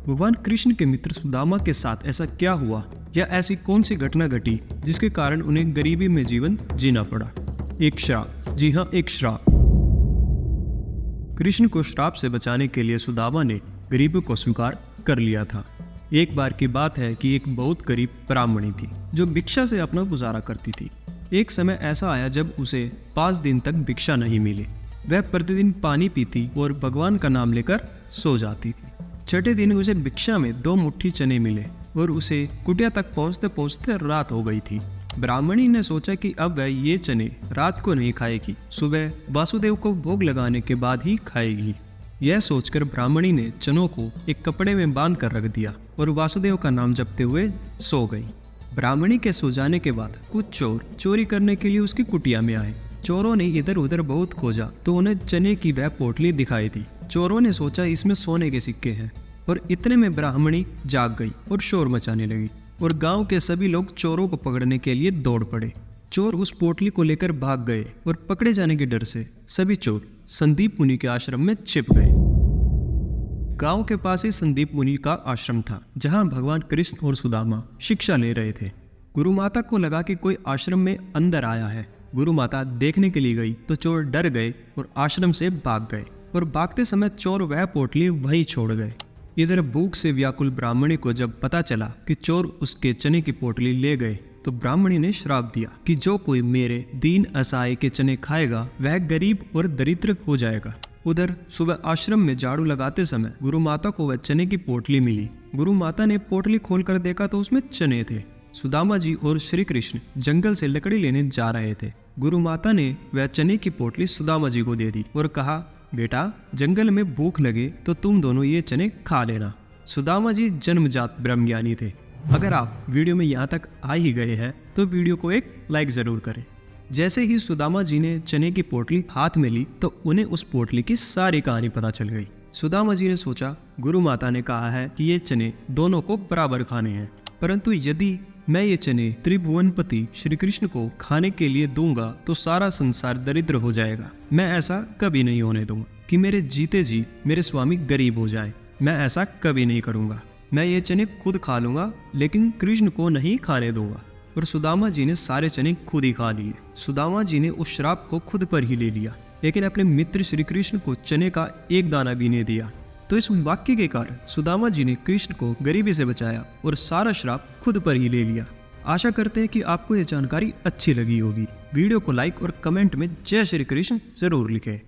भगवान कृष्ण के मित्र सुदामा के साथ ऐसा क्या हुआ या ऐसी कौन सी घटना घटी जिसके कारण उन्हें गरीबी में जीवन जीना पड़ा। एक श्राप, जी हाँ, एक श्राप। कृष्ण को श्राप से बचाने के लिए सुदामा ने गरीबी को स्वीकार कर लिया था। एक बार की बात है कि एक बहुत गरीब ब्राह्मणी थी जो भिक्षा से अपना गुजारा करती थी। एक समय ऐसा आया जब उसे 5 दिन तक भिक्षा नहीं मिली। वह प्रतिदिन पानी पीती और भगवान का नाम लेकर सो जाती थी। छठे दिन उसे भिक्षा में 2 मुट्ठी चने मिले और उसे कुटिया तक पहुंचते पहुंचते रात हो गई थी। ब्राह्मणी ने सोचा कि अब वह ये चने रात को नहीं खाएगी, सुबह वासुदेव को भोग लगाने के बाद ही खाएगी। यह सोचकर ब्राह्मणी ने चनों को एक कपड़े में बांध कर रख दिया और वासुदेव का नाम जपते हुए सो गई। ब्राह्मणी के सो जाने के बाद कुछ चोर चोरी करने के लिए उसकी कुटिया में आए। चोरों ने इधर उधर बहुत खोजा तो उन्हें चने की वह पोटली दिखाई दी। चोरों ने सोचा इसमें सोने के सिक्के हैं और इतने में ब्राह्मणी जाग गई और शोर मचाने लगी और गांव के सभी लोग चोरों को पकड़ने के लिए दौड़ पड़े। चोर उस पोटली को लेकर भाग गए और पकड़े जाने के डर से सभी चोर संदीप मुनि के आश्रम में छिप गए। गांव के पास ही संदीप मुनि का आश्रम था जहां भगवान कृष्ण और सुदामा शिक्षा ले रहे थे। गुरु माता को लगा कि कोई आश्रम में अंदर आया है। गुरु माता देखने के लिए गई तो चोर डर गए और आश्रम से भाग गए और भागते समय चोर वह पोटली वहीं छोड़ गए। इधर भूख से व्याकुल ब्राह्मणी को जब पता चला कि चोर उसके चने की पोटली ले गए तो ब्राह्मणी ने श्राप दिया कि जो कोई मेरे दीन असहाय के चने खाएगा वह गरीब और दरिद्र हो जाएगा। उधर सुबह आश्रम में झाड़ू लगाते समय गुरु माता को वह चने की पोटली मिली। गुरु माता ने पोटली खोलकर देखा तो उसमें चने थे। सुदामा जी और श्री कृष्ण जंगल से लकड़ी लेने जा रहे थे। गुरु माता ने वह चने की पोटली सुदामा जी को दे दी और कहा, बेटा जंगल में भूख लगे तो तुम दोनों ये चने खा लेना। सुदामा जी जन्मजात ब्रह्मज्ञानी थे। अगर आप वीडियो में यहाँ तक आ ही गए हैं तो वीडियो को एक लाइक जरूर करें। जैसे ही सुदामा जी ने चने की पोटली हाथ में ली तो उन्हें उस पोटली की सारी कहानी पता चल गई। सुदामा जी ने सोचा, गुरु माता ने कहा है कि ये चने दोनों को बराबर खाने हैं, परंतु यदि मैं ये चने त्रिभुवनपति श्री कृष्ण को खाने के लिए दूंगा तो सारा संसार दरिद्र हो जाएगा। मैं ऐसा कभी नहीं होने दूंगा कि मेरे जीते जी मेरे स्वामी गरीब हो जाए। मैं ऐसा कभी नहीं करूंगा। मैं ये चने खुद खा लूंगा लेकिन कृष्ण को नहीं खाने दूंगा। और सुदामा जी ने सारे चने खुद ही खा लिए। सुदामा जी ने उस श्राप को खुद पर ही ले लिया, लेकिन अपने मित्र श्री कृष्ण को चने का एक दाना भी नहीं दिया। तो इस वाक्य के कारण सुदामा जी ने कृष्ण को गरीबी से बचाया और सारा श्राप खुद पर ही ले लिया। आशा करते हैं कि आपको यह जानकारी अच्छी लगी होगी। वीडियो को लाइक और कमेंट में जय श्री कृष्ण जरूर लिखें।